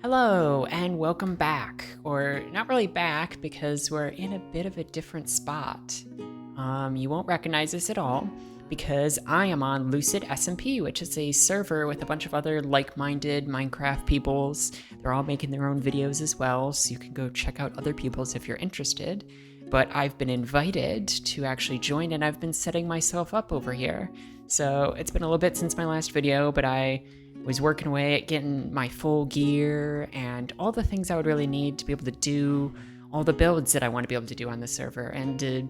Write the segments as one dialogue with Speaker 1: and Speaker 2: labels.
Speaker 1: Hello and welcome back, or not really back because we're in a bit of a different spot. You won't recognize this at all because I am on Lucid SMP, which is a server with a bunch of other like-minded Minecraft peoples. They're all making their own videos as well, so you can go check out other people's if you're interested. But I've been invited to actually join and I've been setting myself up over here. So it's been a little bit since my last video, but I was working away at getting my full gear and all the things I would really need to be able to do all the builds that I want to be able to do on the server and to,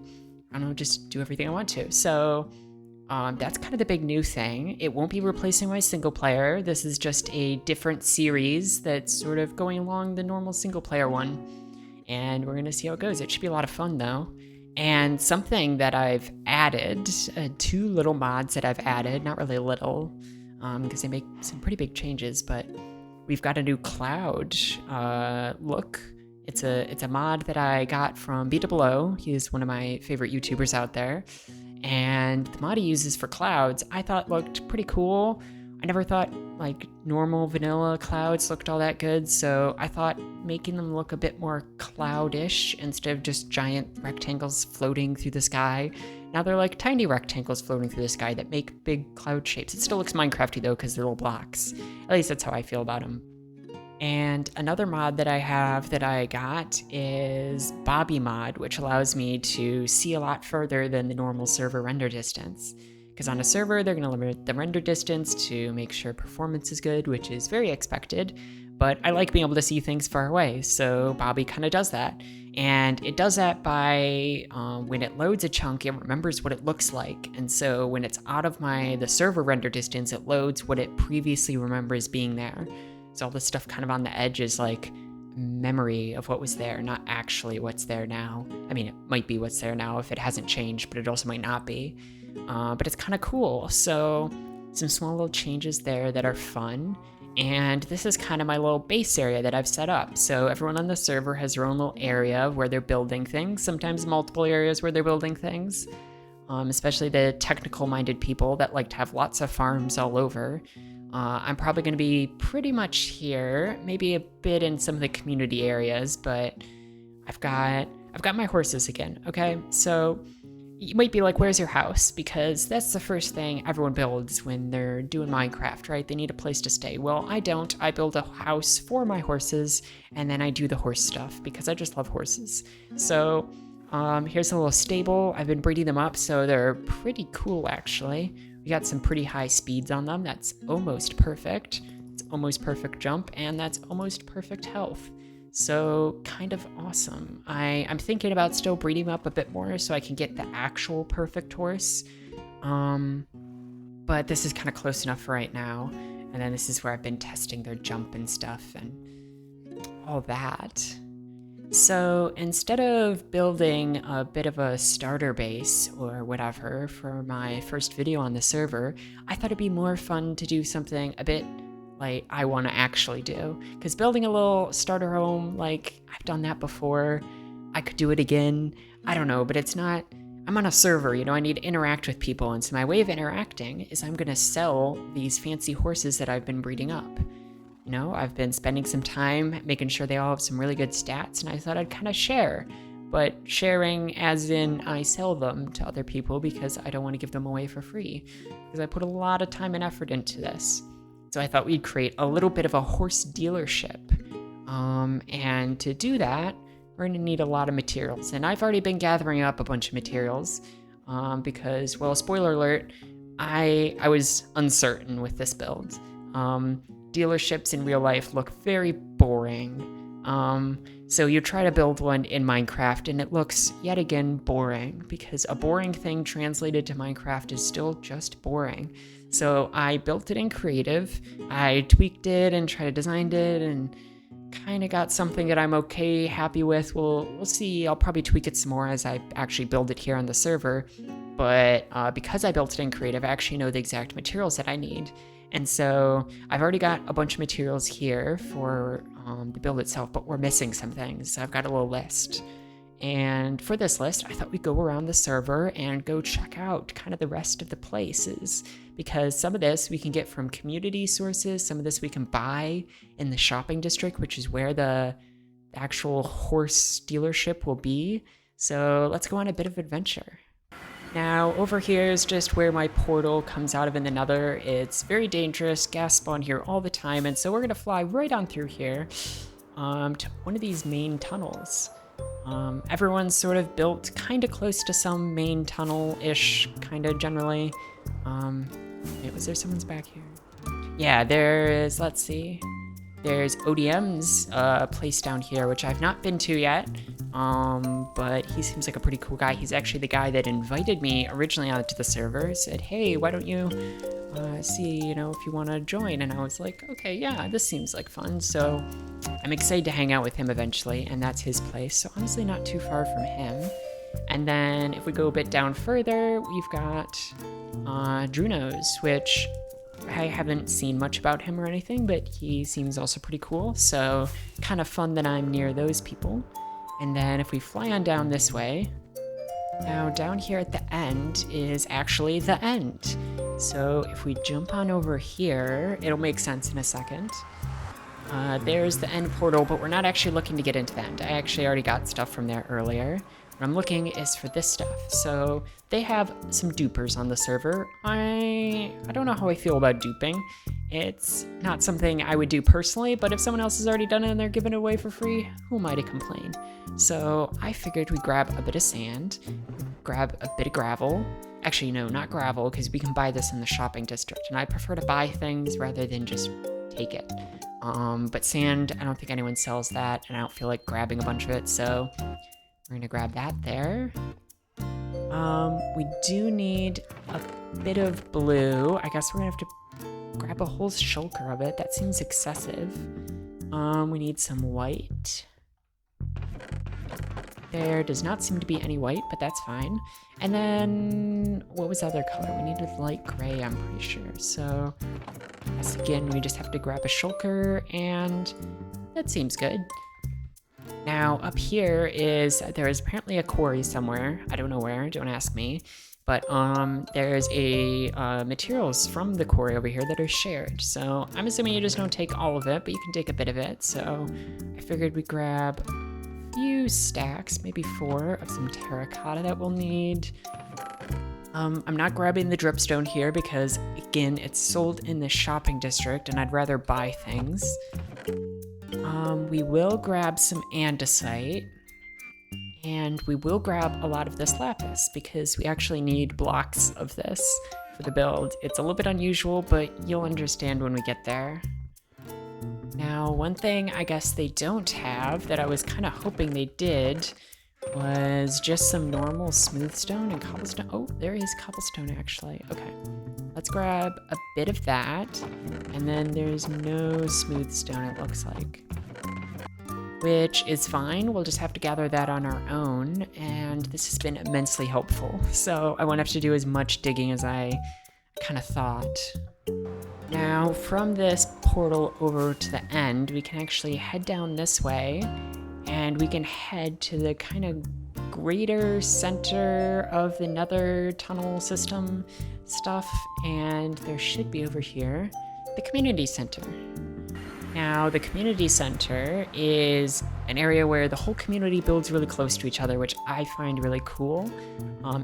Speaker 1: I don't know, just do everything I want to. So that's kind of the big new thing. It won't be replacing my single player. This is just a different series that's sort of going along the normal single player one. And we're going to see how it goes. It should be a lot of fun though. And something that I've added, two little mods that I've added, not really little, because they make some pretty big changes, but we've got a new cloud look. It's a mod that I got from Beatable. He's one of my favorite YouTubers out there, and the mod he uses for clouds I thought looked pretty cool. I never thought like normal vanilla clouds looked all that good, so I thought making them look a bit more cloudish instead of just giant rectangles floating through the sky. Now they're like tiny rectangles floating through the sky that make big cloud shapes. It still looks Minecrafty though because they're little blocks. At least that's how I feel about them. And another mod that I have that I got is Bobby mod, which allows me to see a lot further than the normal server render distance. Because on a server, they're going to limit the render distance to make sure performance is good, which is very expected. But I like being able to see things far away, so Bobby kind of does that. And it does that by, when it loads a chunk, it remembers what it looks like. And so when it's out of the server render distance, it loads what it previously remembers being there. So all this stuff kind of on the edge is like memory of what was there, not actually what's there now. I mean, it might be what's there now if it hasn't changed, but it also might not be. But it's kind of cool. So some small little changes there that are fun. And this is kind of my little base area that I've set up. So everyone on the server has their own little area where they're building things, sometimes multiple areas where they're building things, especially the technical-minded people that like to have lots of farms all over. I'm probably going to be pretty much here, maybe a bit in some of the community areas, but I've got my horses again, okay? So you might be like, where's your house? Because that's the first thing everyone builds when they're doing Minecraft, right? They need a place to stay. Well, I don't. I build a house for my horses, and then I do the horse stuff because I just love horses. So here's a little stable. I've been breeding them up, so they're pretty cool, actually. We got some pretty high speeds on them. That's almost perfect. It's almost perfect jump, and that's almost perfect health. So kind of awesome. I'm thinking about still breeding them up a bit more so I can get the actual perfect horse. But this is kind of close enough for right now. And then this is where I've been testing their jump and stuff and all that. So instead of building a bit of a starter base or whatever for my first video on the server, I thought it'd be more fun to do something a bit like I want to actually do. Because building a little starter home, like I've done that before. I could do it again. I don't know, but it's not, I'm on a server, you know, I need to interact with people. And so my way of interacting is I'm going to sell these fancy horses that I've been breeding up. You know, I've been spending some time making sure they all have some really good stats, and I thought I'd kind of share. But sharing as in I sell them to other people because I don't want to give them away for free. Because I put a lot of time and effort into this. So I thought we'd create a little bit of a horse dealership. And to do that, we're going to need a lot of materials. And I've already been gathering up a bunch of materials because, well, spoiler alert, I was uncertain with this build. Dealerships in real life look very boring. So you try to build one in Minecraft and it looks yet again boring because a boring thing translated to Minecraft is still just boring. So I built it in creative. I tweaked it and tried to design it and kind of got something that I'm okay, happy with. We'll see. I'll probably tweak it some more as I actually build it here on the server. But because I built it in creative, I actually know the exact materials that I need. And so I've already got a bunch of materials here for the build itself, but we're missing some things. So I've got a little list. And for this list, I thought we'd go around the server and go check out kind of the rest of the places, because some of this we can get from community sources, some of this we can buy in the shopping district, which is where the actual horse dealership will be. So let's go on a bit of adventure. Now, over here is just where my portal comes out of in the Nether. It's very dangerous, gas spawn here all the time, and so we're gonna fly right on through here to one of these main tunnels. Everyone's sort of built kind of close to some main tunnel-ish, kind of generally. Wait, was there someone's back here? Yeah, there is, let's see. There's ODM's place down here, which I've not been to yet, but he seems like a pretty cool guy. He's actually the guy that invited me originally onto the server, said, hey, why don't you see, you know, if you want to join? And I was like, okay, yeah, this seems like fun. So I'm excited to hang out with him eventually, and that's his place. So honestly, not too far from him. And then if we go a bit down further, we've got Drunos, which I haven't seen much about him or anything, but he seems also pretty cool. So kind of fun that I'm near those people. And then if we fly on down this way, now down here at the end is actually the end. So if we jump on over here, it'll make sense in a second. There's the end portal, but we're not actually looking to get into the end. I actually already got stuff from there earlier. What I'm looking is for this stuff. So they have some dupers on the server. I don't know how I feel about duping. It's not something I would do personally, but if someone else has already done it and they're giving it away for free, who am I to complain? So I figured we'd grab a bit of sand, grab a bit of gravel. Actually, no, not gravel, because we can buy this in the shopping district, and I prefer to buy things rather than just take it. But sand, I don't think anyone sells that, and I don't feel like grabbing a bunch of it, so we're gonna grab that there. We do need a bit of blue. I guess we're gonna have to grab a whole shulker of it. That seems excessive. We need some white. There does not seem to be any white, but that's fine. And then, what was the other color? We needed light gray, I'm pretty sure. So, I guess again, we just have to grab a shulker, and that seems good. Now, up here there is apparently a quarry somewhere. I don't know where, don't ask me. But there's materials from the quarry over here that are shared. So I'm assuming you just don't take all of it, but you can take a bit of it. So I figured we'd grab a few stacks, maybe 4 of some terracotta that we'll need. I'm not grabbing the dripstone here because, again, it's sold in the shopping district and I'd rather buy things. We will grab some andesite. And we will grab a lot of this lapis because we actually need blocks of this for the build. It's a little bit unusual, but you'll understand when we get there. Now, one thing I guess they don't have that I was kind of hoping they did was just some normal smooth stone and cobblestone. Oh, there is cobblestone actually. Okay, let's grab a bit of that. And then there's no smooth stone, it looks like. Which is fine, we'll just have to gather that on our own, and this has been immensely helpful, so I won't have to do as much digging as I kind of thought. Now, from this portal over to the end, we can actually head down this way, and we can head to the kind of greater center of the Nether tunnel system stuff, and there should be over here the community center. Now, the community center is an area where the whole community builds really close to each other, which I find really cool.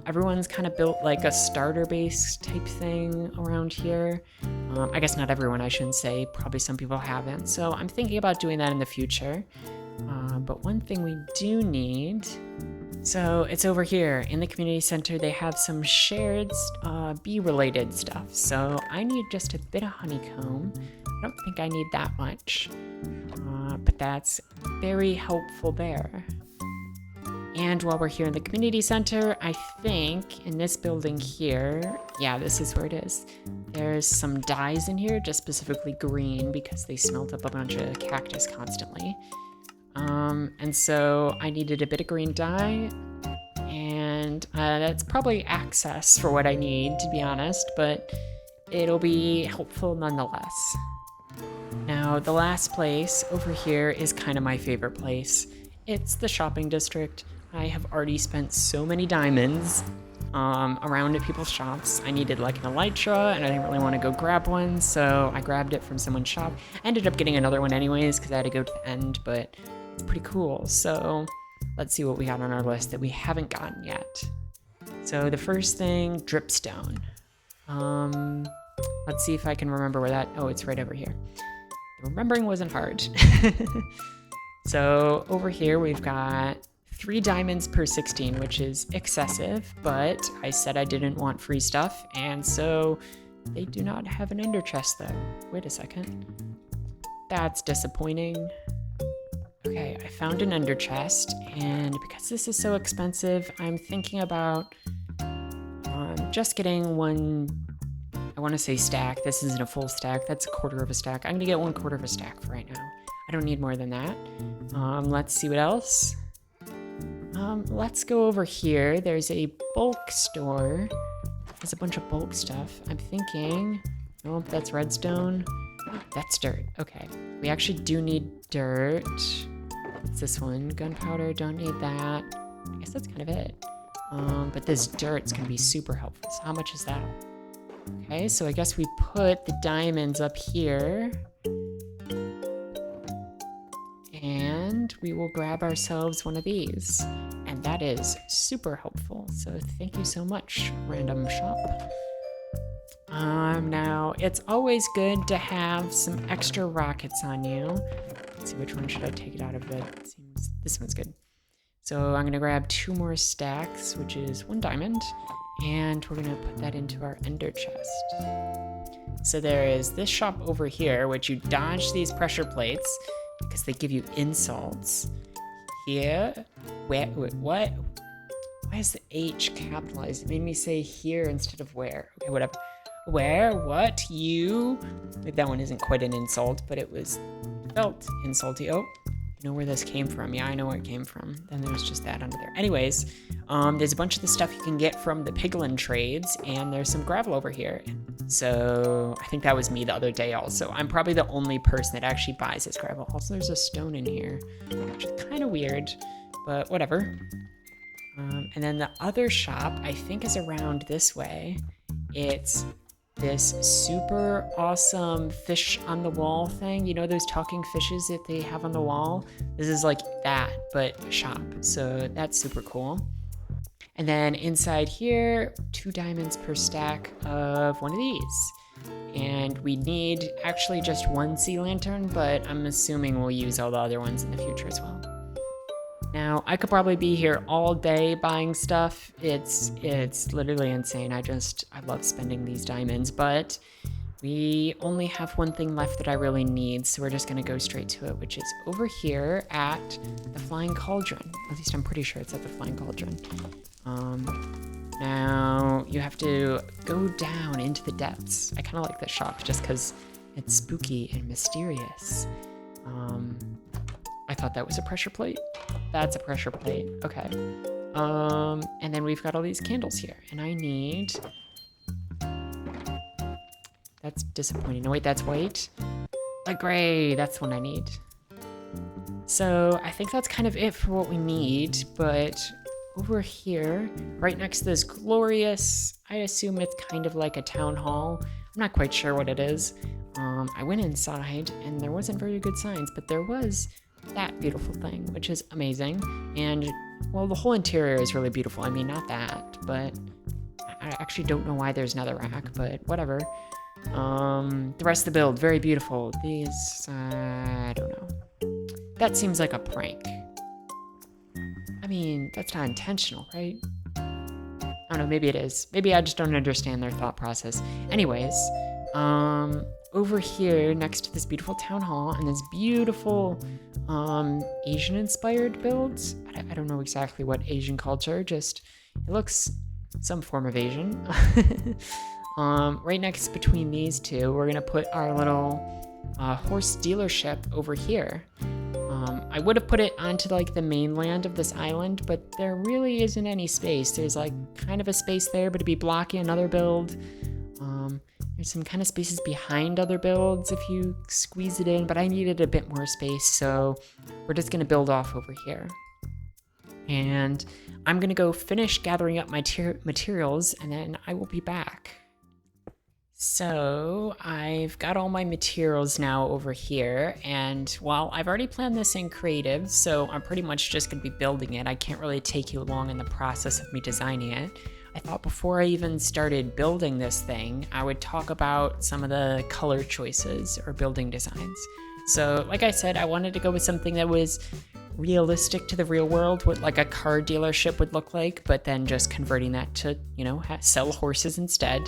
Speaker 1: Everyone's kind of built like a starter base type thing around here. I guess not everyone, I shouldn't say. Probably some people haven't. So I'm thinking about doing that in the future. But one thing we do need... So it's over here in the community center. They have some shared bee-related stuff. So I need just a bit of honeycomb. I don't think I need that much, but that's very helpful there. And while we're here in the community center, I think in this building here, yeah, this is where it is. There's some dyes in here, just specifically green because they smelt up a bunch of cactus constantly. And so I needed a bit of green dye, and that's probably access for what I need, to be honest, but it'll be helpful nonetheless. Now, the last place over here is kind of my favorite place. It's the shopping district. I have already spent so many diamonds around at people's shops. I needed like an elytra, and I didn't really want to go grab one, so I grabbed it from someone's shop. I ended up getting another one anyways because I had to go to the end, but it's pretty cool. So let's see what we got on our list that we haven't gotten yet. So the first thing, dripstone. Let's see if I can remember where that, oh, it's right over here. Remembering wasn't hard. So over here we've got 3 diamonds per 16, which is excessive, but I said I didn't want free stuff, and so they do not have an ender chest though. Wait a second. That's disappointing. Okay, I found an ender chest, and because this is so expensive, I'm thinking about just getting one, I want to say stack. This isn't a full stack, that's a quarter of a stack. I'm gonna get 1/4 of a stack for right now. I don't need more than that. Let's see what else. Let's go over here. There's a bulk store. There's a bunch of bulk stuff. I'm thinking, oh, that's redstone. That's dirt. Okay, we actually do need dirt. What's this one? Gunpowder, don't need that. I guess that's kind of it. But this dirt's gonna be super helpful. So how much is that? Okay, so I guess we put the diamonds up here. And we will grab ourselves one of these. And that is super helpful. So thank you so much, random shop. Now, it's always good to have some extra rockets on you. Let's see, which one should I take it out of? It seems this one's good. So I'm gonna grab 2 more stacks, which is 1 diamond, and we're gonna put that into our ender chest. So there is this shop over here, which you dodge these pressure plates because they give you insults. Here, where, wait, what? Why is the H capitalized? It made me say here instead of where. Okay, whatever. Where, what, you? Maybe that one isn't quite an insult, but it was felt insulty. Oh, you know where this came from. Yeah, I know where it came from. Then there's just that under there. Anyways, there's a bunch of the stuff you can get from the piglin trades, and there's some gravel over here. So I think that was me the other day also. I'm probably the only person that actually buys this gravel. Also, there's a stone in here, which is kind of weird, but whatever. And then the other shop, I think, is around this way. It's this super awesome fish on the wall thing. You know those talking fishes that they have on the wall? This is like that, but a shop. So that's super cool. And then inside here, 2 diamonds per stack of one of these. And we need actually just 1 sea lantern, but I'm assuming we'll use all the other ones in the future as well. Now, I could probably be here all day buying stuff. It's literally insane. I love spending these diamonds, but we only have one thing left that I really need, so we're just gonna go straight to it, which is over here at the Flying Cauldron. At least I'm pretty sure it's at the Flying Cauldron. Now, you have to go down into the depths. I kind of like this shop just because it's spooky and mysterious. I thought that was a pressure plate. That's a pressure plate. Okay. And then we've got all these candles here, and I need... That's disappointing. No, wait, that's white? Like gray, that's the one I need. So I think that's kind of it for what we need, but over here, right next to this glorious, I assume it's kind of like a town hall. I'm not quite sure what it is. I went inside and there wasn't very good signs, but there was that beautiful thing, which is amazing. And well, the whole interior is really beautiful. I mean, not that, but I actually don't know why there's another rack, but whatever. The rest of the build, very beautiful. These, I don't know. That seems like a prank. I mean, that's not intentional, right? I don't know, maybe it is. Maybe I just don't understand their thought process. Anyways, over here next to this beautiful town hall and this beautiful Asian-inspired builds. I don't know exactly what Asian culture, just it looks some form of Asian. Right next between these two, we're gonna put our little horse dealership over here. I would have put it onto like the mainland of this island, but there really isn't any space. There's like kind of a space there, but it'd be blocking another build. There's some kind of spaces behind other builds if you squeeze it in, but I needed a bit more space, so we're just gonna build off over here. And I'm gonna go finish gathering up my materials, and then I will be back. So I've got all my materials now over here, and while I've already planned this in creative, so I'm pretty much just gonna be building it. I can't really take you along in the process of me designing it. I thought before I even started building this thing, I would talk about some of the color choices or building designs. So like I said, I wanted to go with something that was realistic to the real world, what like a car dealership would look like, but then just converting that to, you know, sell horses instead.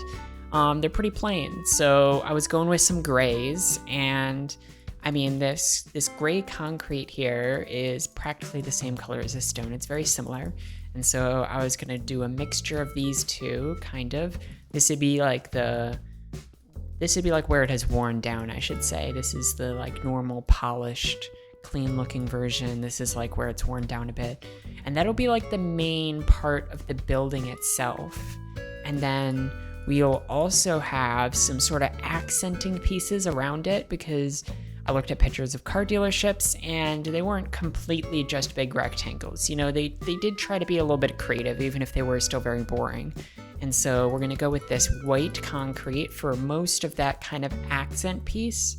Speaker 1: They're pretty plain, so I was going with some grays, and I mean, this gray concrete here is practically the same color as this stone. It's very similar, and so I was gonna do a mixture of these two, kind of. This would be like where it has worn down, I should say. This is the like normal polished, clean looking version. This is like where it's worn down a bit, and that'll be like the main part of the building itself. And then we'll also have some sort of accenting pieces around it, because I looked at pictures of car dealerships and they weren't completely just big rectangles. You know, they did try to be a little bit creative, even if they were still very boring. And so we're gonna go with this white concrete for most of that kind of accent piece.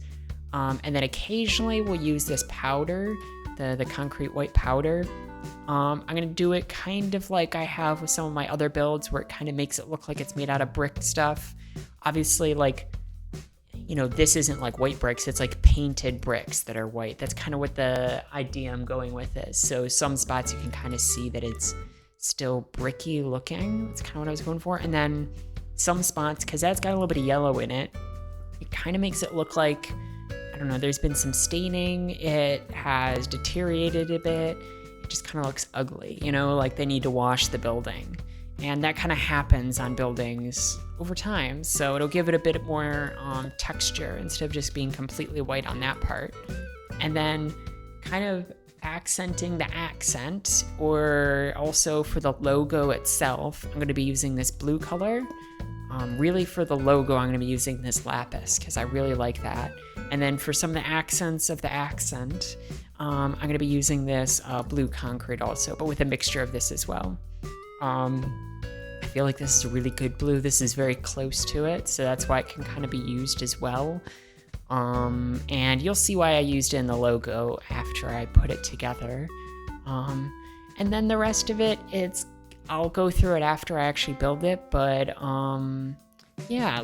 Speaker 1: And then occasionally we'll use this powder, the concrete white powder. I'm gonna do it kind of like I have with some of my other builds, where it kind of makes it look like it's made out of brick stuff. Obviously, like, you know, this isn't like white bricks, it's like painted bricks that are white. That's kind of what the idea I'm going with is. So some spots you can kind of see that it's still bricky looking. That's kind of what I was going for. And then some spots, because that's got a little bit of yellow in it, it kind of makes it look like, I don't know, there's been some staining, it has deteriorated a bit. It just kind of looks ugly, you know, like they need to wash the building. And that kind of happens on buildings over time, so it'll give it a bit more texture instead of just being completely white on that part. And then kind of accenting the accent, or also for the logo itself, I'm going to be using this blue color. Really for the logo, I'm going to be using this lapis, because I really like that. And then for some of the accents of the accent, I'm going to be using this blue concrete also, but with a mixture of this as well. I feel like this is a really good blue. This is very close to it, so that's why it can kind of be used as well. And you'll see why I used it in the logo after I put it together. And then the rest of it, I'll go through it after I actually build it, but yeah,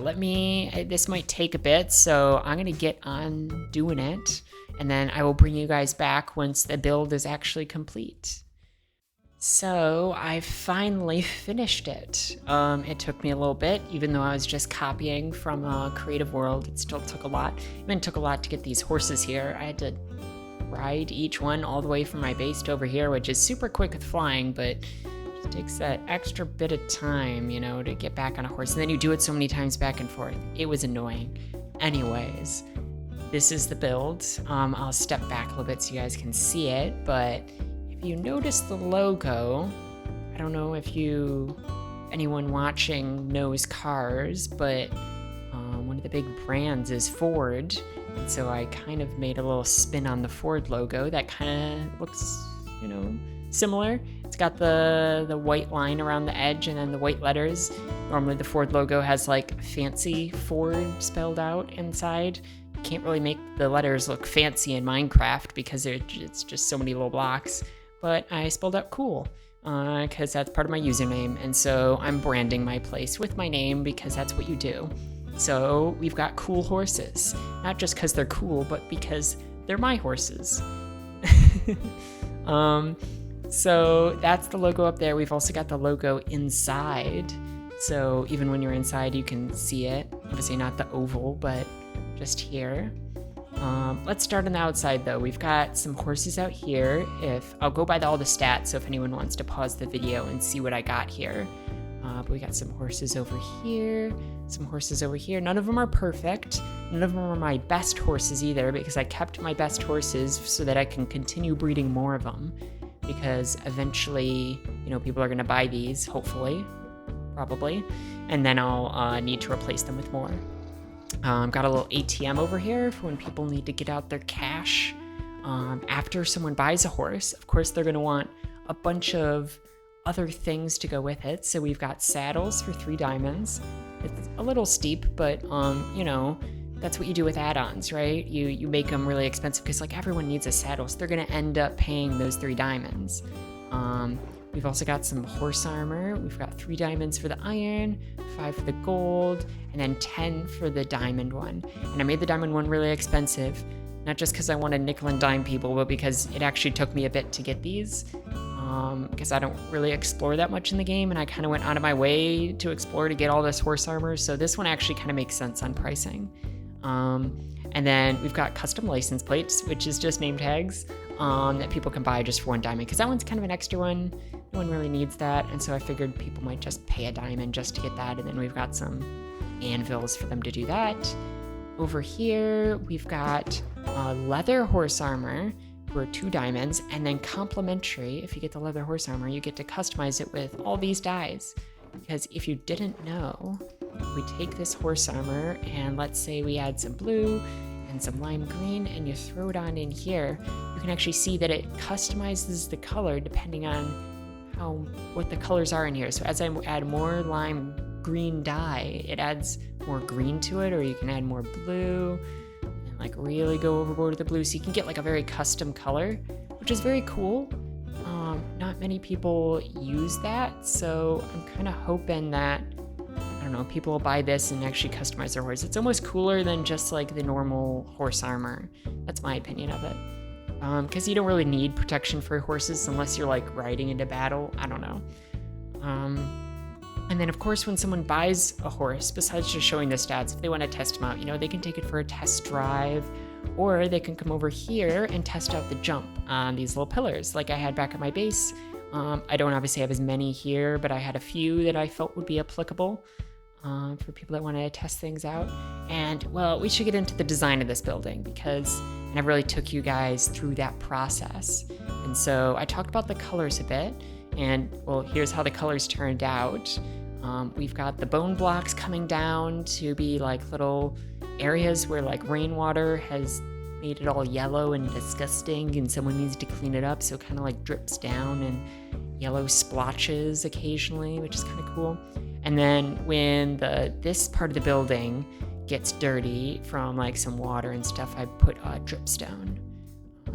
Speaker 1: this might take a bit, so I'm gonna get on doing it, and then I will bring you guys back once the build is actually complete. So I finally finished it. It took me a little bit, even though I was just copying from Creative World. It still took a lot. It took a lot to get these horses here. I had to ride each one all the way from my base to over here, which is super quick with flying, but it takes that extra bit of time, you know, to get back on a horse. And then you do it so many times back and forth. It was annoying. Anyways, this is the build. I'll step back a little bit so you guys can see it, but if you notice the logo, I don't know if anyone watching knows cars, but one of the big brands is Ford, and so I kind of made a little spin on the Ford logo that kind of looks, you know, similar. It's got the white line around the edge and then the white letters. Normally the Ford logo has like fancy Ford spelled out inside. You can't really make the letters look fancy in Minecraft because it's just so many little blocks. But I spelled out cool because that's part of my username, and so I'm branding my place with my name because that's what you do. So we've got cool horses, not just because they're cool, but because they're my horses. So that's the logo up there. We've also got the logo inside, so even when you're inside you can see it. Obviously not the oval, but just here. Let's start on the outside though. We've got some horses out here. I'll go by all the stats, so if anyone wants to pause the video and see what I got here. But we got some horses over here, some horses over here. None of them are perfect. None of them are my best horses either, because I kept my best horses so that I can continue breeding more of them. Because eventually, you know, people are gonna buy these, hopefully, probably, and then I'll need to replace them with more. Got a little ATM over here for when people need to get out their cash after someone buys a horse. Of course, they're going to want a bunch of other things to go with it. So we've got saddles for 3 diamonds. It's a little steep, but you know, that's what you do with add-ons, right? You make them really expensive because like everyone needs a saddle, so they're gonna end up paying those 3 diamonds. We've also got some horse armor. We've got 3 diamonds for the iron, 5 for the gold, and then 10 for the diamond one. And I made the diamond one really expensive, not just because I wanted nickel and dime people, but because it actually took me a bit to get these. Because I don't really explore that much in the game, and I kind of went out of my way to explore to get all this horse armor, so this one actually kind of makes sense on pricing. And then we've got custom license plates, which is just name tags that people can buy just for 1 diamond, because that one's kind of an extra one. No one really needs that, and so I figured people might just pay a diamond just to get that. And then we've got some anvils for them to do that. Over here, we've got leather horse armor for 2 diamonds, and then complimentary, if you get the leather horse armor, you get to customize it with all these dyes. Because if you didn't know, we take this horse armor and let's say we add some blue and some lime green and you throw it on in here, you can actually see that it customizes the color depending on what the colors are in here. So as I add more lime green dye, it adds more green to it, or you can add more blue and like really go overboard with the blue, so you can get like a very custom color, which is very cool. Not many people use that, so I'm kind of hoping that, I don't know, people will buy this and actually customize their horse. It's almost cooler than just like the normal horse armor. That's my opinion of it. Because you don't really need protection for horses unless you're like riding into battle. I don't know. And then of course, when someone buys a horse, besides just showing the stats, if they want to test them out, you know, they can take it for a test drive, or they can come over here and test out the jump on these little pillars like I had back at my base. I don't obviously have as many here, but I had a few that I felt would be applicable for people that want to test things out. And well, we should get into the design of this building, because I never really took you guys through that process. And so I talked about the colors a bit, and well, here's how the colors turned out. We've got the bone blocks coming down to be like little areas where like rainwater has made it all yellow and disgusting, and someone needs to clean it up, so it kind of like drips down and yellow splotches occasionally, which is kind of cool. And then when this part of the building gets dirty from like some water and stuff, I put dripstone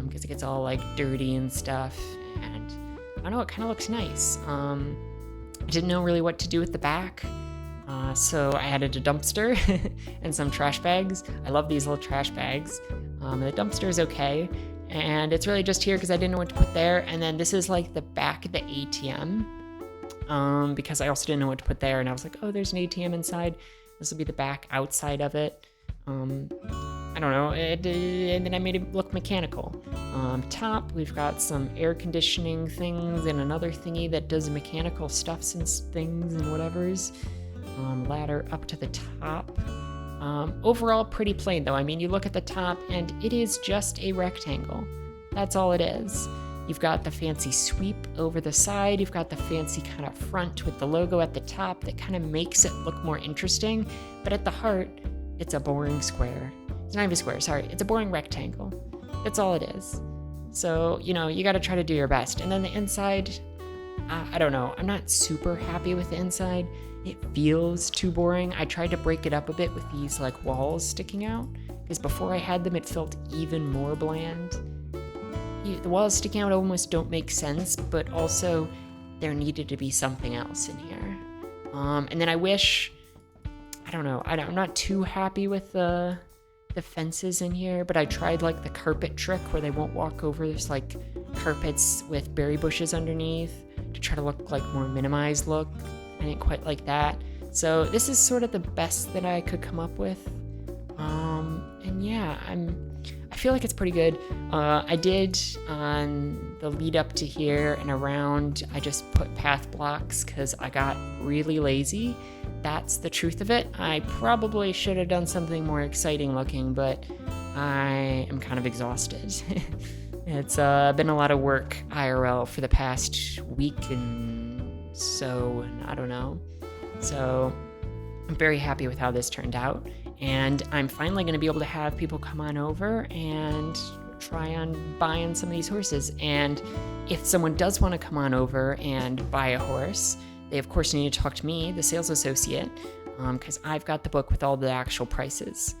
Speaker 1: because it gets all like dirty and stuff, and I don't know, it kind of looks nice. I didn't know really what to do with the back, so I added a dumpster and some trash bags. I love these little trash bags. The dumpster is okay, and it's really just here because I didn't know what to put there. And then this is like the back of the ATM, because I also didn't know what to put there, and I was like, oh, there's an ATM inside. This will be the back outside of it. I don't know, and then I made it look mechanical. Top, we've got some air conditioning things and another thingy that does mechanical stuffs and things and whatevers. Ladder up to the top. Overall, pretty plain though. I mean, you look at the top and it is just a rectangle. That's all it is. You've got the fancy sweep over the side. You've got the fancy kind of front with the logo at the top that kind of makes it look more interesting. But at the heart, it's a boring square. It's not even a square, sorry. It's a boring rectangle. That's all it is. So, you know, you got to try to do your best. And then the inside, I don't know. I'm not super happy with the inside. It feels too boring. I tried to break it up a bit with these like walls sticking out, because before I had them, it felt even more bland. The walls sticking out almost don't make sense, but also there needed to be something else in here. And then I wish, I don't know, I'm not too happy with the fences in here, but I tried like the carpet trick where they won't walk over this like carpets with berry bushes underneath to try to look like more minimized look. I didn't quite like that. So this is sort of the best that I could come up with. And yeah, I feel like it's pretty good. I did on the lead up to here and around, I just put path blocks because I got really lazy. That's the truth of it. I probably should have done something more exciting looking, but I am kind of exhausted. It's been a lot of work IRL for the past week and so, I don't know. So I'm very happy with how this turned out. And I'm finally going to be able to have people come on over and try on buying some of these horses. And if someone does want to come on over and buy a horse, they of course need to talk to me, the sales associate, because I've got the book with all the actual prices.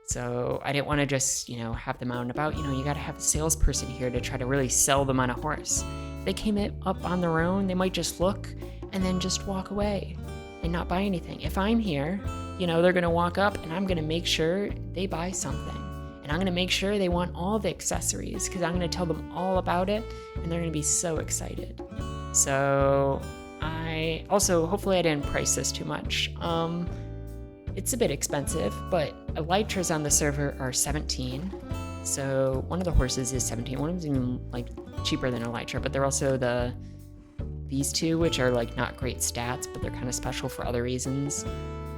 Speaker 1: So I didn't want to just, have them out and about. You got to have a salesperson here to try to really sell them on a horse. If they came up on their own, they might just look and then just walk away and not buy anything. If I'm here, they're going to walk up and I'm going to make sure they buy something. And I'm going to make sure they want all the accessories because I'm going to tell them all about it and they're going to be so excited. So hopefully I didn't price this too much. It's a bit expensive, but elytras on the server are 17. So one of the horses is 17. One of them's even cheaper than elytra, but they're also these two, which are not great stats, but they're kind of special for other reasons.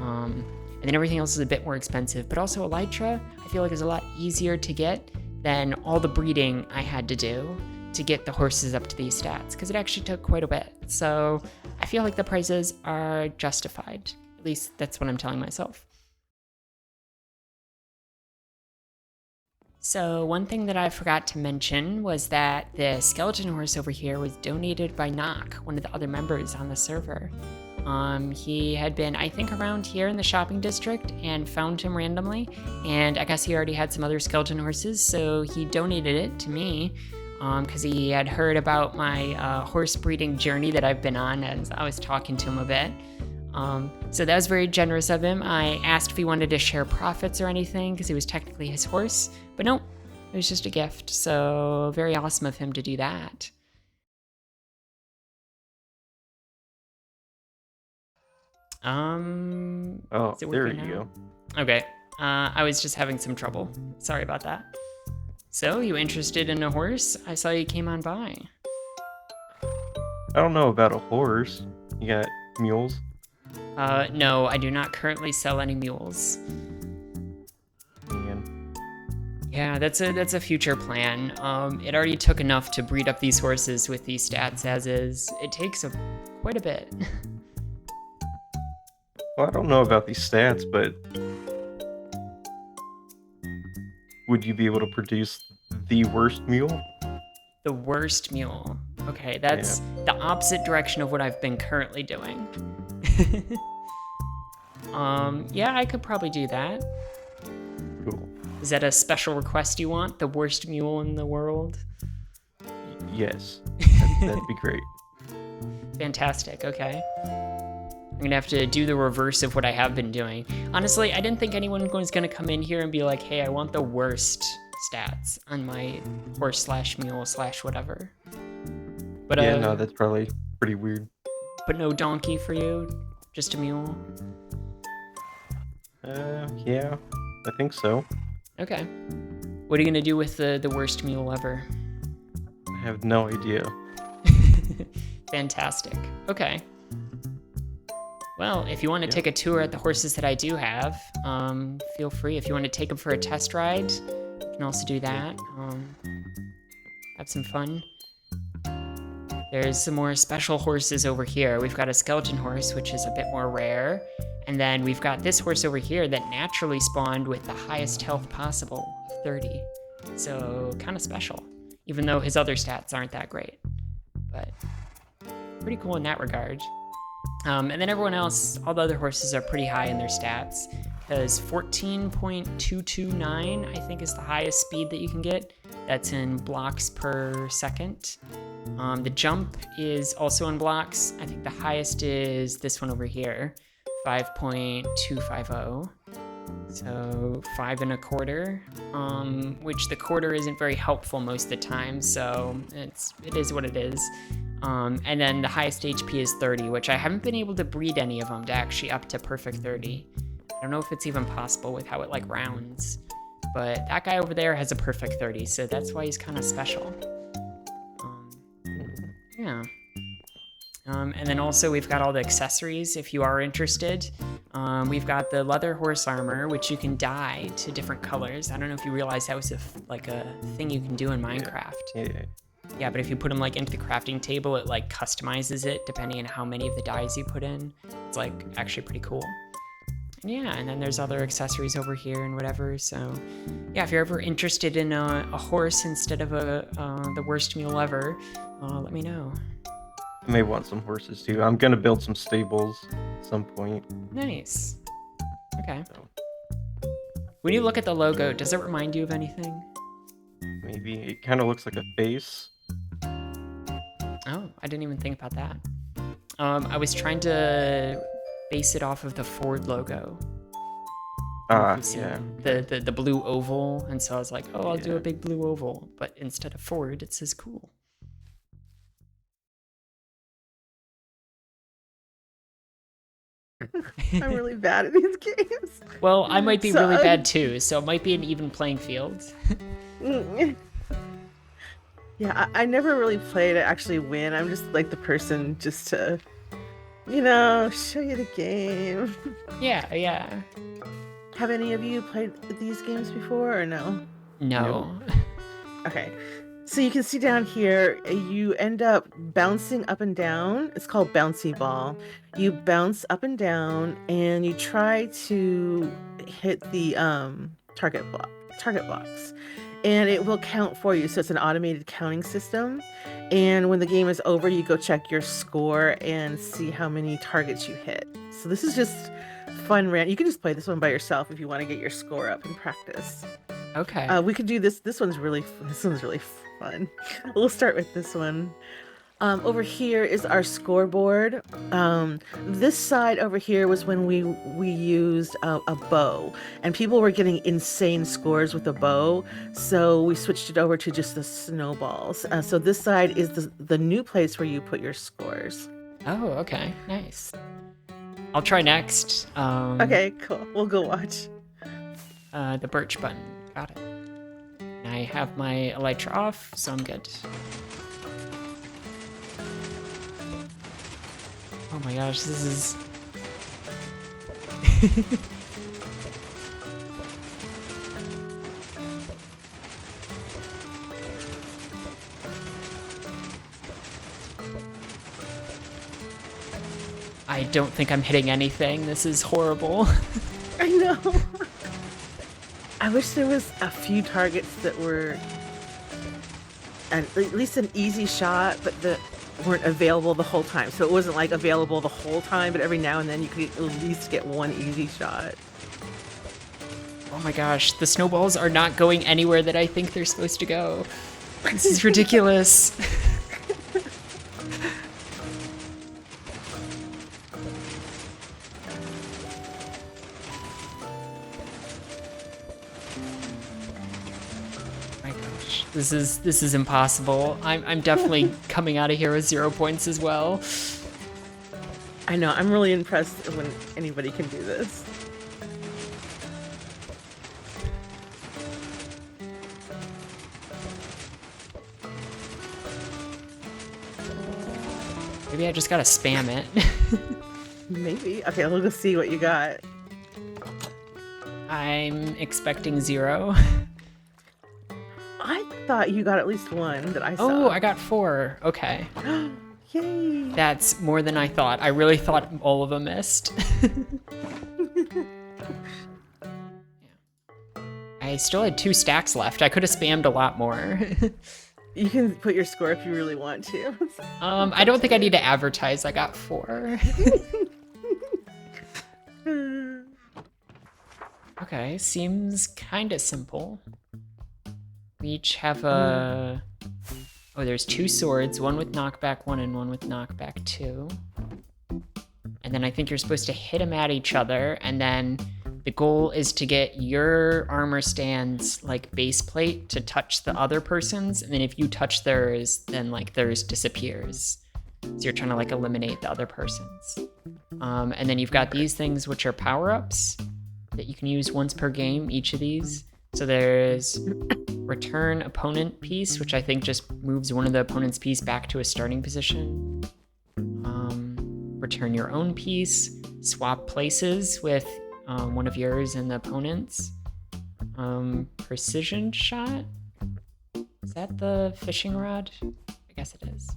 Speaker 1: And then everything else is a bit more expensive, but also elytra I feel like is a lot easier to get than all the breeding I had to do to get the horses up to these stats, because it actually took quite a bit. So I feel like the prices are justified. At least that's what I'm telling myself. So one thing that I forgot to mention was that the skeleton horse over here was donated by Knock, one of the other members on the server. He had been, I think, around here in the shopping district and found him randomly, and I guess he already had some other skeleton horses, so he donated it to me because he had heard about my horse breeding journey that I've been on, and I was talking to him a bit. So that was very generous of him. I asked if he wanted to share profits or anything because it was technically his horse, but no, it was just a gift. So very awesome of him to do that.
Speaker 2: Oh, there you go.
Speaker 1: Okay. I was just having some trouble. Sorry about that. So, you interested in a horse? I saw you came on by.
Speaker 2: I don't know about a horse. You got mules?
Speaker 1: No, I do not currently sell any mules.
Speaker 2: Man.
Speaker 1: Yeah, that's a future plan. It already took enough to breed up these horses with these stats as is. It takes quite a bit.
Speaker 2: Well, I don't know about these stats, but would you be able to produce the worst mule?
Speaker 1: The worst mule. Okay, that's the opposite direction of what I've been currently doing. Yeah, I could probably do that.
Speaker 2: Cool.
Speaker 1: Is that a special request you want? The worst mule in the world?
Speaker 2: Yes. That'd be great.
Speaker 1: Fantastic, okay. I'm gonna have to do the reverse of what I have been doing. Honestly, I didn't think anyone was gonna come in here and be like, hey, I want the worst stats on my horse / mule / whatever. But
Speaker 2: yeah, no, that's probably pretty weird.
Speaker 1: But no donkey for you? Just a mule?
Speaker 2: Yeah, I think so.
Speaker 1: Okay. What are you gonna do with the worst mule ever?
Speaker 2: I have no idea.
Speaker 1: Fantastic. Okay. Well, if you want to take a tour at the horses that I do have, feel free. If you want to take them for a test ride, you can also do that. Have some fun. There's some more special horses over here. We've got a skeleton horse, which is a bit more rare. And then we've got this horse over here that naturally spawned with the highest health possible, 30. So kind of special, even though his other stats aren't that great. But pretty cool in that regard. And then everyone else, all the other horses are pretty high in their stats, because 14.229, I think, is the highest speed that you can get. That's in blocks per second. The jump is also in blocks. I think the highest is this one over here, 5.250. So 5 1/4, which the quarter isn't very helpful most of the time, so it is what it is. And then the highest HP is 30, which I haven't been able to breed any of them to actually up to perfect 30. I don't know if it's even possible with how it rounds, but that guy over there has a perfect 30, so that's why he's kind of special. Yeah. And then also we've got all the accessories if you are interested. We've got the leather horse armor, which you can dye to different colors. I don't know if you realize that was a thing you can do in Minecraft. Yeah, but if you put them into the crafting table, it customizes it depending on how many of the dyes you put in. It's actually pretty cool. Yeah, and then there's other accessories over here and whatever. So, yeah, if you're ever interested in a horse instead of the worst meal ever, let me know.
Speaker 2: I may want some horses too. I'm gonna build some stables at some point.
Speaker 1: Nice. Okay.
Speaker 2: So
Speaker 1: When you look at the logo, does it remind you of anything?
Speaker 2: maybe it kind of looks like a face.
Speaker 1: Oh, I didn't even think about that. I was trying to base it off of the Ford logo.
Speaker 2: Yeah.
Speaker 1: The blue oval, and so I was like, oh, I'll do
Speaker 2: Yeah.
Speaker 1: a big blue oval, but instead of Ford, it says cool.
Speaker 3: I'm really bad at these games.
Speaker 1: Well, I might be
Speaker 3: So
Speaker 1: really
Speaker 3: I'm-
Speaker 1: bad too, so it might be an even playing field.
Speaker 3: Yeah, I never really play to actually win. I'm just like the person just to, you know, show you the game.
Speaker 1: Yeah, yeah.
Speaker 3: Have any of you played these games before or no?
Speaker 1: No.
Speaker 3: Okay. So you can see down here, you end up bouncing up and down. It's called bouncy ball. You bounce up and down and you try to hit the target blocks. And it will count for you. So it's an automated counting system. And when the game is over, you go check your score and see how many targets you hit. So this is just fun. You can just play this one by yourself if you want to get your score up in practice.
Speaker 1: Okay.
Speaker 3: We could do this. This one's really fun. We'll start with this one. Over here is our scoreboard. This side over here was when we used a bow, and people were getting insane scores with a bow, so we switched it over to just the snowballs. So this side is the new place where you put your scores.
Speaker 1: Oh, okay. Nice. I'll try next.
Speaker 3: Okay, cool. We'll go watch.
Speaker 1: The birch button. Got it. And I have my elytra off, so I'm good. Oh my gosh, this is... I don't think I'm hitting anything. This is horrible.
Speaker 3: I know. I wish there was a few targets that were at least an easy shot, but that weren't available the whole time. So it wasn't like available the whole time, but every now and then you could at least get one easy shot.
Speaker 1: Oh my gosh, the snowballs are not going anywhere that I think they're supposed to go. This is ridiculous. My gosh, this is impossible. I'm definitely coming out of here with 0 points as well.
Speaker 3: I know, I'm really impressed when anybody can do this.
Speaker 1: Maybe I just gotta spam it.
Speaker 3: Maybe. Okay, we'll go see what you got.
Speaker 1: I'm expecting 0.
Speaker 3: I thought you got at least one that I saw.
Speaker 1: Oh, I got 4. Okay.
Speaker 3: Yay!
Speaker 1: That's more than I thought. I really thought all of them missed. Yeah. I still had 2 stacks left. I could have spammed a lot more.
Speaker 3: You can put your score if you really want to.
Speaker 1: I don't think I need to advertise. I got 4. Okay, seems kind of simple. We each have a... Oh, there's 2 swords, one with knockback 1 and one with knockback 2. And then I think you're supposed to hit them at each other, and then the goal is to get your armor stand's like base plate to touch the other person's, and then if you touch theirs, then like theirs disappears. So you're trying to like eliminate the other person's. And then you've got these things which are power-ups that you can use once per game, each of these. So there's return opponent piece, which I think just moves one of the opponent's piece back to a starting position. Return your own piece, swap places with one of yours and the opponent's. Precision shot? Is that the fishing rod? I guess it is.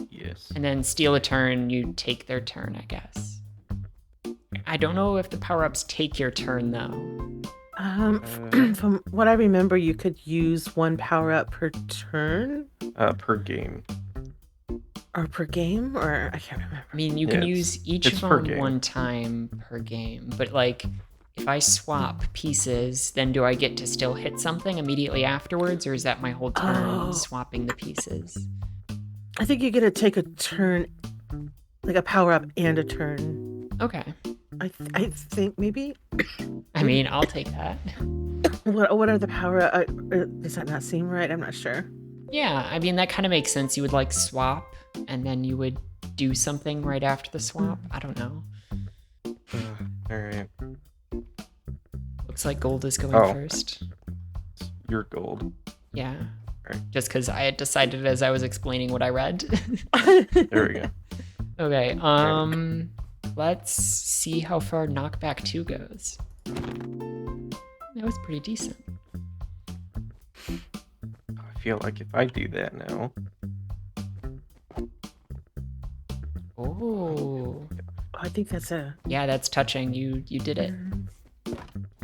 Speaker 2: Yes.
Speaker 1: And then steal a turn, you take their turn, I guess. I don't know if the power-ups take your turn, though.
Speaker 3: From what I remember, you could use one power-up per turn
Speaker 2: Per game.
Speaker 3: or per game, or I can't remember.
Speaker 1: I mean, you can use each
Speaker 2: it's
Speaker 1: of
Speaker 2: per
Speaker 1: them
Speaker 2: game.
Speaker 1: one time per game, but like, if I swap pieces, then do I get to still hit something immediately afterwards, or is that my whole turn swapping the pieces?
Speaker 3: I think you get to take a turn, like a power-up and a turn.
Speaker 1: Okay.
Speaker 3: I think maybe.
Speaker 1: I mean, I'll take that.
Speaker 3: What are the power? Does that not seem right? I'm not sure.
Speaker 1: Yeah, I mean, that kind of makes sense. You would like swap, and then you would do something right after the swap. I don't know.
Speaker 2: All right.
Speaker 1: Looks like gold is going first.
Speaker 2: Your gold.
Speaker 1: Yeah.
Speaker 2: Right.
Speaker 1: Just because I had decided as I was explaining what I read.
Speaker 2: There we go.
Speaker 1: Okay, let's see how far knockback 2 goes. That was pretty decent.
Speaker 2: I feel like if I do that now.
Speaker 1: Oh.
Speaker 3: I think that's a.
Speaker 1: Yeah, that's touching. You did it.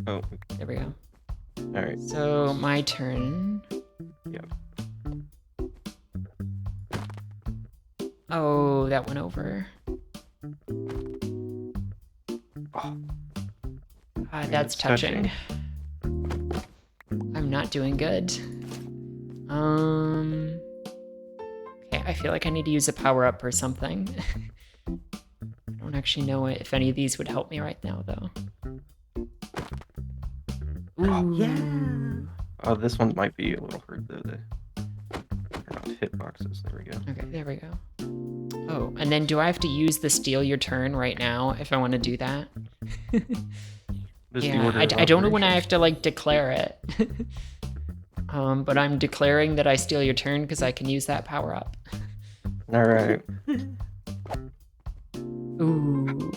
Speaker 2: Oh,
Speaker 1: There we go.
Speaker 2: all right.
Speaker 1: So my turn.
Speaker 2: Yep.
Speaker 1: Oh, that went over.
Speaker 2: Oh,
Speaker 1: That's touching. I'm not doing good. Okay, I feel like I need to use a power-up or something. I don't actually know if any of these would help me right now, though. Ooh.
Speaker 3: Yeah.
Speaker 2: Oh, this one might be a little hurt though. The hitboxes. There we go.
Speaker 1: Okay, there we go. Oh, and then do I have to use the steal your turn right now if I want to do that?
Speaker 2: Just the
Speaker 1: Yeah,
Speaker 2: order
Speaker 1: I
Speaker 2: of
Speaker 1: don't know when I
Speaker 2: operations.
Speaker 1: have to like declare it. But I'm declaring that I steal your turn because I can use that power up.
Speaker 2: All right.
Speaker 1: Ooh.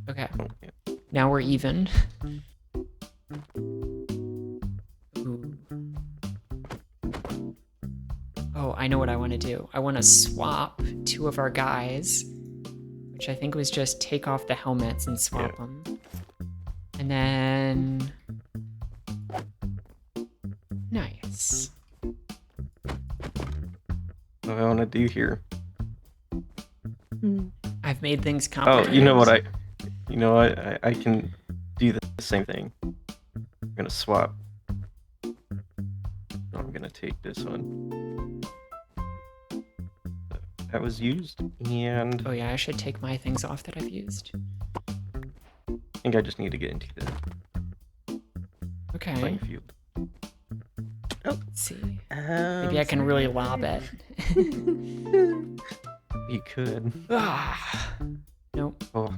Speaker 1: Okay,
Speaker 2: Oh, yeah.
Speaker 1: now we're even. Ooh. Oh, I know what I want to do. I want to swap 2 of our guys, which I think was just take off the helmets and swap them. And then... Nice.
Speaker 2: What do I want to do here?
Speaker 1: I've made things
Speaker 2: Oh,
Speaker 1: complicated.
Speaker 2: you know what? I can do the same thing. I'm gonna swap. I'm gonna take this one. That was used, and
Speaker 1: Oh yeah, I should take my things off that I've used.
Speaker 2: I think I just need to get into the
Speaker 1: Okay,
Speaker 2: playing field.
Speaker 1: let's see. Maybe I can really lob it.
Speaker 2: You could.
Speaker 1: Ah, nope,
Speaker 2: Oh,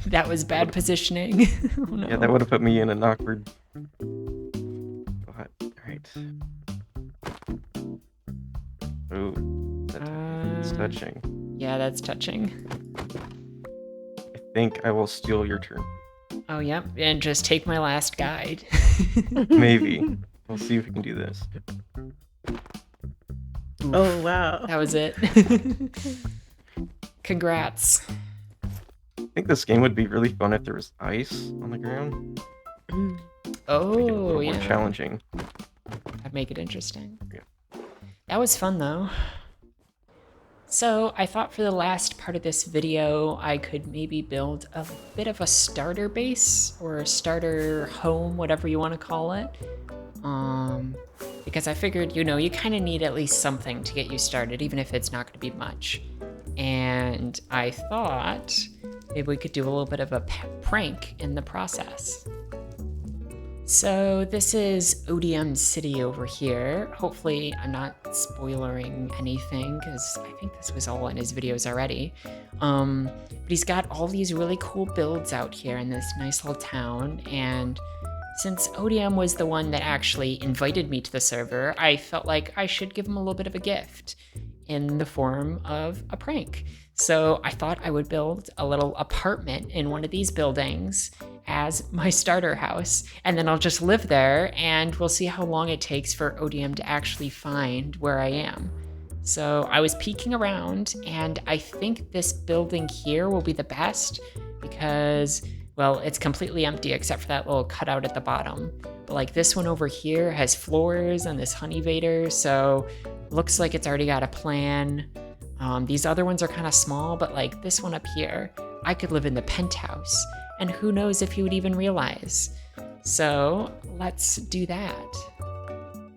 Speaker 1: that was bad positioning. Oh, no.
Speaker 2: yeah, that would have put me in an awkward spot. Alright. Oh, that's touching.
Speaker 1: Yeah, that's touching.
Speaker 2: I think I will steal your turn.
Speaker 1: Oh, yep, and just take my last guide.
Speaker 2: Maybe. We'll see if we can do this.
Speaker 3: Oh wow.
Speaker 1: That was it. Congrats.
Speaker 2: I think this game would be really fun if there was ice on the ground. Make it a
Speaker 1: Oh,
Speaker 2: little more
Speaker 1: yeah.
Speaker 2: challenging.
Speaker 1: That'd make it interesting.
Speaker 2: Yeah.
Speaker 1: That was fun, though. So I thought for the last part of this video, I could maybe build a bit of a starter base or a starter home, whatever you want to call it. Because I figured, you kind of need at least something to get you started, even if it's not going to be much. And I thought maybe we could do a little bit of a prank in the process. So this is ODM City over here. Hopefully I'm not spoilering anything because I think this was all in his videos already. But he's got all these really cool builds out here in this nice little town. And since ODM was the one that actually invited me to the server, I felt like I should give him a little bit of a gift in the form of a prank. So I thought I would build a little apartment in one of these buildings as my starter house, and then I'll just live there and we'll see how long it takes for ODM to actually find where I am. So I was peeking around, and I think this building here will be the best because, well, it's completely empty except for that little cutout at the bottom. But like this one over here has floors and this honey vader, so looks like it's already got a plan. These other ones are kind of small, but like this one up here, I could live in the penthouse, and who knows if you would even realize. So let's do that.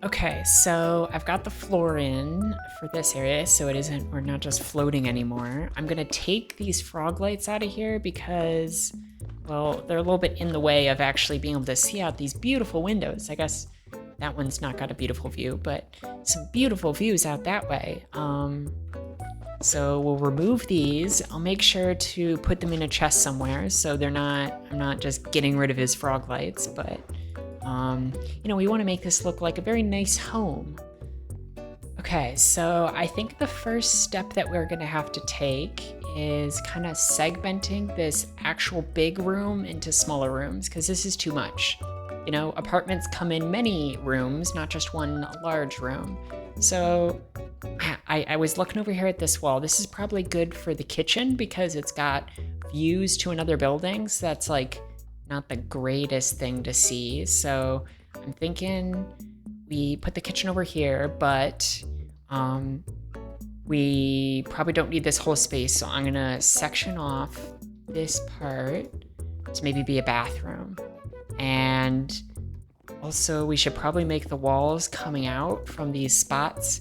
Speaker 1: Okay, so I've got the floor in for this area, so we're not just floating anymore. I'm gonna take these frog lights out of here because, well, they're a little bit in the way of actually being able to see out these beautiful windows. I guess that one's not got a beautiful view, but some beautiful views out that way. So we'll remove these. I'll make sure to put them in a chest somewhere so I'm not just getting rid of his frog lights, but we want to make this look like a very nice home. Okay, so I think the first step that we're gonna have to take is kind of segmenting this actual big room into smaller rooms, because this is too much. Apartments come in many rooms, not just one large room. So I was looking over here at this wall. This is probably good for the kitchen because it's got views to another building, so that's like not the greatest thing to see. So I'm thinking we put the kitchen over here, but we probably don't need this whole space, so I'm gonna section off this part to maybe be a bathroom. And also we should probably make the walls coming out from these spots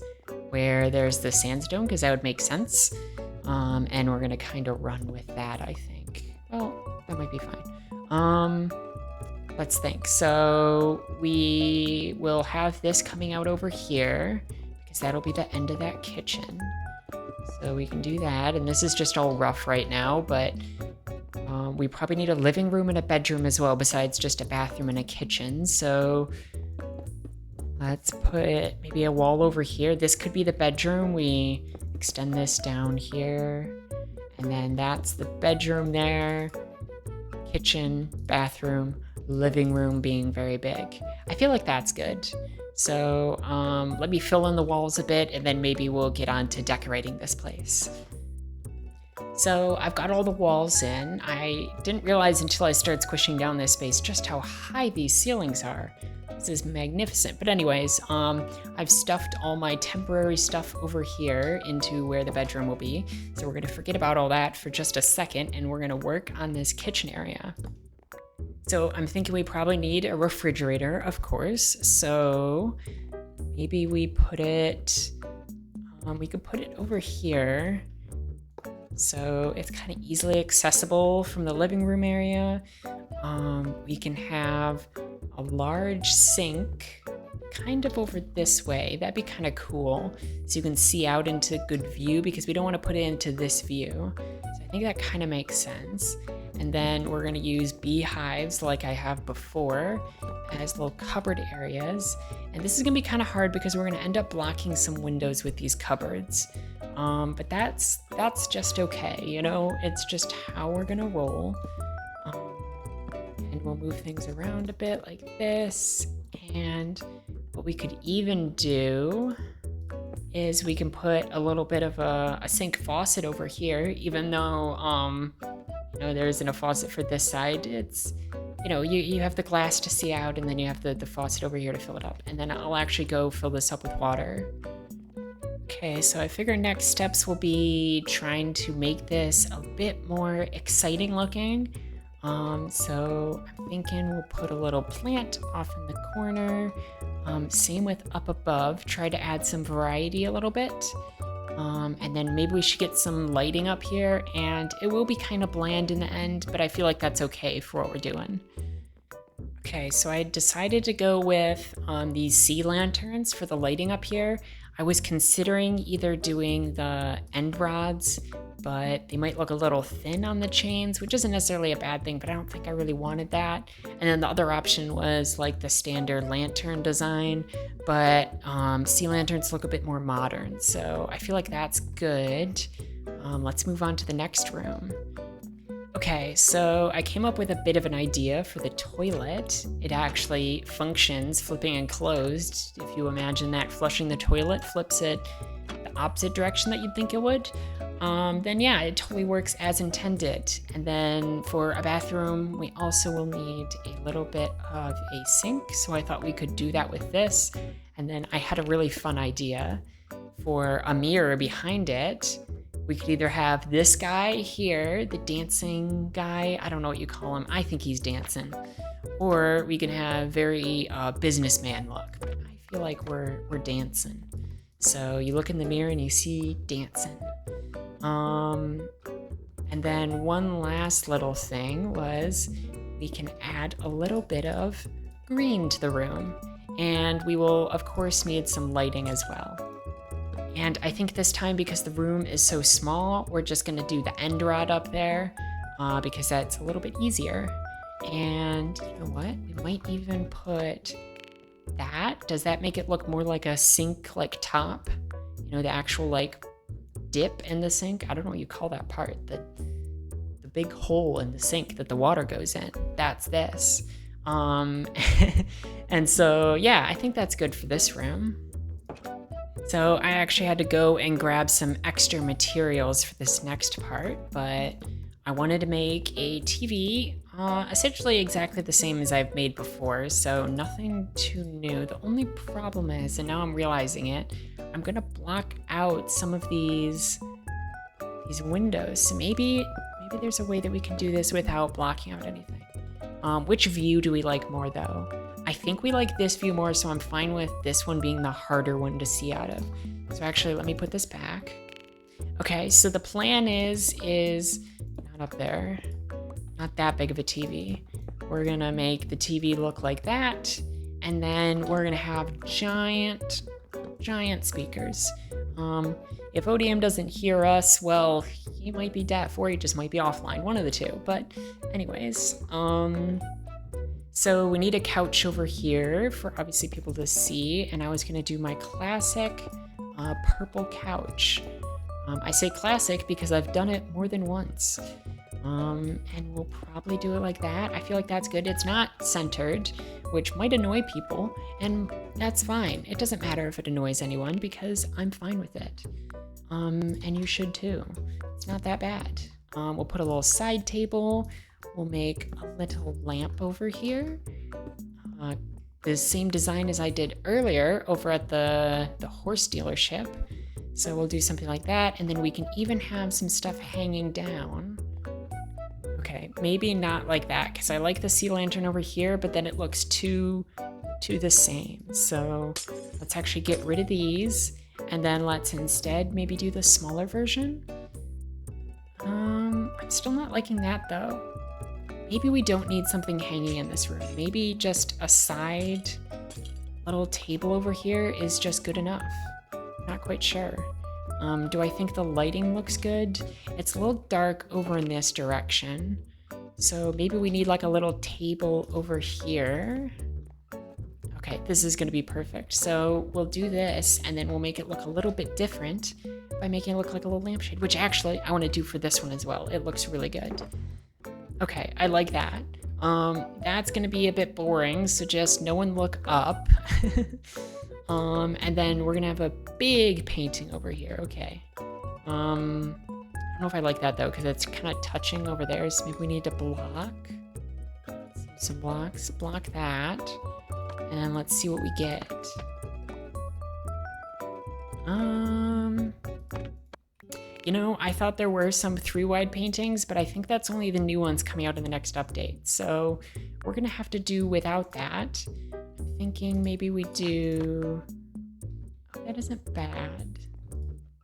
Speaker 1: where there's the sandstone, because that would make sense. And we're gonna kind of run with that, I think. Well, that might be fine. Let's think. So we will have this coming out over here because that'll be the end of that kitchen. So we can do that. And this is just all rough right now, but we probably need a living room and a bedroom as well, besides just a bathroom and a kitchen. So let's put maybe a wall over here. This could be the bedroom. We extend this down here, and then that's the bedroom there. Kitchen, bathroom, living room being very big. I feel like that's good. So let me fill in the walls a bit, and then maybe we'll get on to decorating this place. So I've got all the walls in. I didn't realize until I started squishing down this space just how high these ceilings are. This is magnificent. But anyways, I've stuffed all my temporary stuff over here into where the bedroom will be. So we're gonna forget about all that for just a second, and we're gonna work on this kitchen area. So I'm thinking we probably need a refrigerator, of course. So maybe we put it, we could put it over here. So it's kind of easily accessible from the living room area. We can have a large sink kind of over this way. That'd be kind of cool. So you can see out into good view, because we don't want to put it into this view. So I think that kind of makes sense. And then we're going to use beehives like I have before as little cupboard areas. And this is going to be kind of hard because we're going to end up blocking some windows with these cupboards. But that's just okay, it's just how we're going to roll. And we'll move things around a bit like this. And what we could even do is we can put a little bit of a sink faucet over here, even though there isn't a faucet for this side. It's, you have the glass to see out, and then you have the faucet over here to fill it up. And then I'll actually go fill this up with water. Okay, so I figure next steps will be trying to make this a bit more exciting looking. So I'm thinking we'll put a little plant off in the corner. Same with up above, try to add some variety a little bit. And then maybe we should get some lighting up here, and it will be kind of bland in the end, but I feel like that's okay for what we're doing. Okay, so I decided to go with these sea lanterns for the lighting up here. I was considering either doing the end rods, but they might look a little thin on the chains, which isn't necessarily a bad thing, but I don't think I really wanted that. And then the other option was like the standard lantern design, but sea lanterns look a bit more modern, so I feel like that's good. Let's move on to the next room. Okay, so I came up with a bit of an idea for the toilet. It actually functions flipping and closed. If you imagine that, flushing the toilet flips it the opposite direction that you'd think it would, then yeah, it totally works as intended. And then for a bathroom, we also will need a little bit of a sink. So I thought we could do that with this. And then I had a really fun idea for a mirror behind it. We could either have this guy here, the dancing guy, I don't know what you call him, I think he's dancing. Or we can have very businessman look, but I feel like we're dancing. So you look in the mirror and you see dancing. And then one last little thing was we can add a little bit of green to the room. And we will, of course, need some lighting as well. And I think this time, because the room is so small, we're just gonna do the end rod up there because that's a little bit easier. And you know what? We might even put that. Does that make it look more like a sink, like top? You know, the actual like dip in the sink? I don't know what you call that part. The big hole in the sink that the water goes in. That's this. And so, yeah, I think that's good for this room. So I actually had to go and grab some extra materials for this next part, but I wanted to make a TV essentially exactly the same as I've made before, so nothing too new. The only problem is, and now I'm realizing it, I'm gonna block out some of these windows. So maybe there's a way that we can do this without blocking out anything. Which view do we like more though? I think we like this view more, so I'm fine with this one being the harder one to see out of. So actually, let me put this back. Okay, so the plan is not up there, not that big of a TV. We're gonna make the TV look like that, and then we're gonna have giant speakers. If ODM doesn't hear us, well, he might be deaf or he just might be offline, one of the two. But anyways, so we need a couch over here for obviously people to see, and I was gonna do my classic purple couch. I say classic because I've done it more than once. And we'll probably do it like that. I feel like that's good. It's not centered, which might annoy people, and that's fine. It doesn't matter if it annoys anyone because I'm fine with it. And you should too. It's not that bad. We'll put a little side table. We'll make a little lamp over here. The same design as I did earlier over at the horse dealership. So we'll do something like that, and then we can even have some stuff hanging down. Okay, maybe not like that, because I like the sea lantern over here, but then it looks too the same. So let's actually get rid of these, and then let's instead maybe do the smaller version. I'm still not liking that though. Maybe we don't need something hanging in this room. Maybe just a side little table over here is just good enough. Not quite sure. Do I think the lighting looks good? It's a little dark over in this direction. So maybe we need like a little table over here. Okay, this is gonna be perfect. So we'll do this and then we'll make it look a little bit different by making it look like a little lampshade, which actually I wanna do for this one as well. It looks really good. Okay, I like that. That's gonna be a bit boring, so just no one look up. And then we're gonna have a big painting over here. Okay. I don't know if I like that though, because it's kind of touching over there. So maybe we need to block some blocks. Block that, and let's see what we get. You know, I thought there were some 3-wide paintings, but I think that's only the new ones coming out in the next update. So we're gonna have to do without that. I'm thinking maybe we do... Oh, that isn't bad.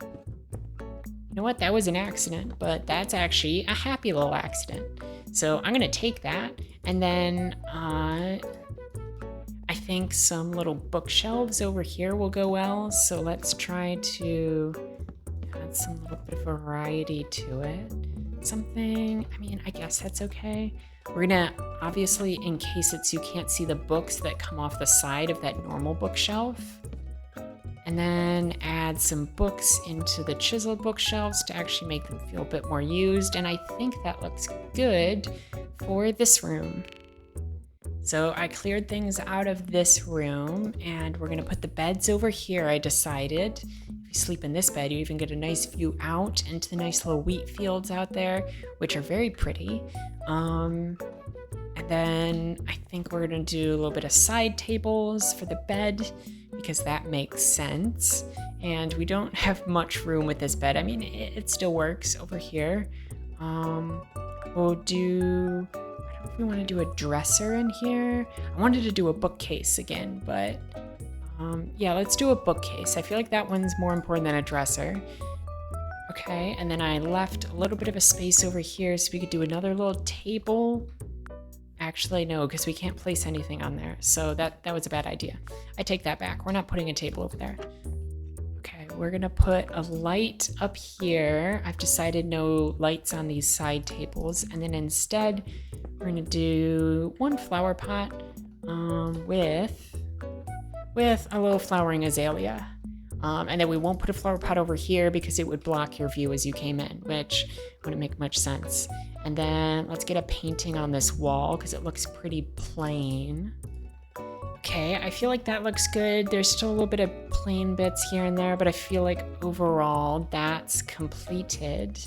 Speaker 1: You know what? That was an accident, but that's actually a happy little accident. So I'm gonna take that, and then I think some little bookshelves over here will go well. So let's try to add some little bit of variety to it. Something, I mean, I guess that's okay. We're gonna, obviously, in case you can't see the books that come off the side of that normal bookshelf. And then add some books into the chiseled bookshelves to actually make them feel a bit more used. And I think that looks good for this room. So I cleared things out of this room, and we're gonna put the beds over here, I decided. If you sleep in this bed, you even get a nice view out into the nice little wheat fields out there, which are very pretty. And then I think we're gonna do a little bit of side tables for the bed because that makes sense. And we don't have much room with this bed. I mean, it still works over here. We'll do, I don't know if we want to do a dresser in here. I wanted to do a bookcase again, but yeah, let's do a bookcase. I feel like that one's more important than a dresser. Okay, and then I left a little bit of a space over here so we could do another little table. Actually, no, because we can't place anything on there. So that was a bad idea. I take that back. We're not putting a table over there. Okay, we're gonna put a light up here. I've decided no lights on these side tables. And then instead, we're gonna do one flower pot with a little flowering azalea. And then we won't put a flower pot over here because it would block your view as you came in, which wouldn't make much sense. And then let's get a painting on this wall because it looks pretty plain. Okay, I feel like that looks good. There's still a little bit of plain bits here and there, but I feel like overall that's completed.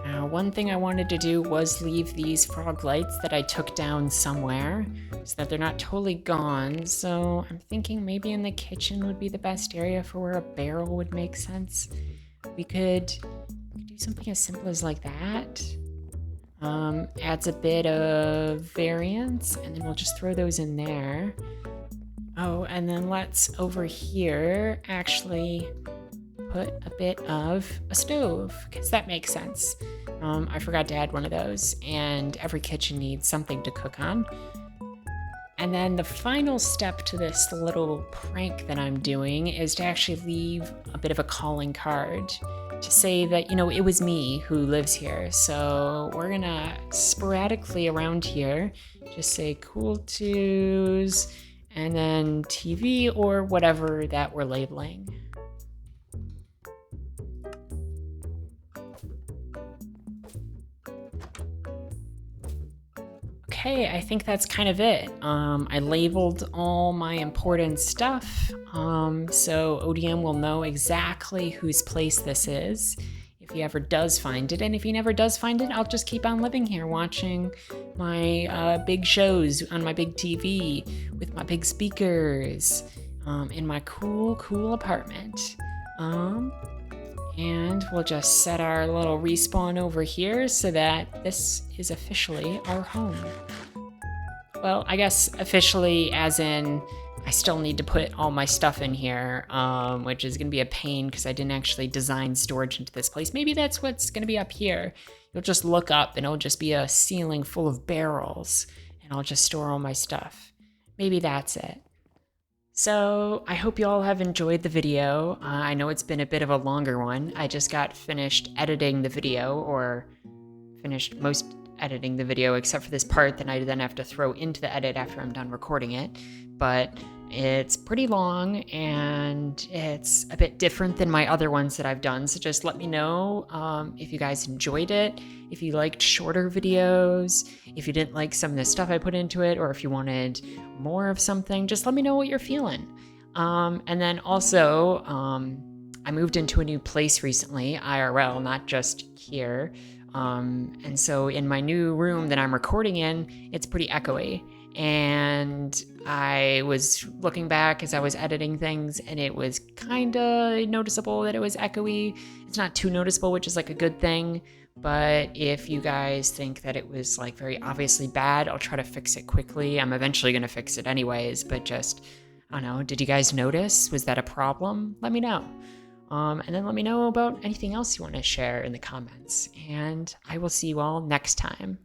Speaker 1: Now, one thing I wanted to do was leave these frog lights that I took down somewhere so that they're not totally gone. So I'm thinking maybe in the kitchen would be the best area for where a barrel would make sense. We could do something as simple as like that. Adds a bit of variance, and then we'll just throw those in there. Oh, and then let's over here actually put a bit of a stove, because that makes sense. I forgot to add one of those, and every kitchen needs something to cook on. And then the final step to this little prank that I'm doing is to actually leave a bit of a calling card to say that, you know, it was me who lives here. So we're gonna sporadically around here just say cool twos and then TV or whatever that we're labeling. Okay, I think that's kind of it. I labeled all my important stuff, so ODM will know exactly whose place this is if he ever does find it. And if he never does find it, I'll just keep on living here watching my big shows on my big TV with my big speakers in my cool apartment. And we'll just set our little respawn over here so that this is officially our home. Well, I guess officially as in I still need to put all my stuff in here, which is gonna be a pain because I didn't actually design storage into this place. Maybe that's what's gonna be up here. You'll just look up and it'll just be a ceiling full of barrels and I'll just store all my stuff. Maybe that's it. So I hope you all have enjoyed the video. I know it's been a bit of a longer one. I just got finished editing the video, or finished most editing the video except for this part that I then have to throw into the edit after I'm done recording it. But it's pretty long and it's a bit different than my other ones that I've done. So just let me know if you guys enjoyed it, if you liked shorter videos, if you didn't like some of the stuff I put into it, or if you wanted more of something, just let me know what you're feeling. And then also, I moved into a new place recently, IRL, not just here. And so in my new room that I'm recording in, it's pretty echoey. And I was looking back as I was editing things and it was kind of noticeable that it was echoey. It's not too noticeable, which is like a good thing. But if you guys think that it was like very obviously bad, I'll try to fix it quickly. I'm eventually going to fix it anyways, but just, I don't know, did you guys notice? Was that a problem? Let me know. And then let me know about anything else you want to share in the comments. And I will see you all next time.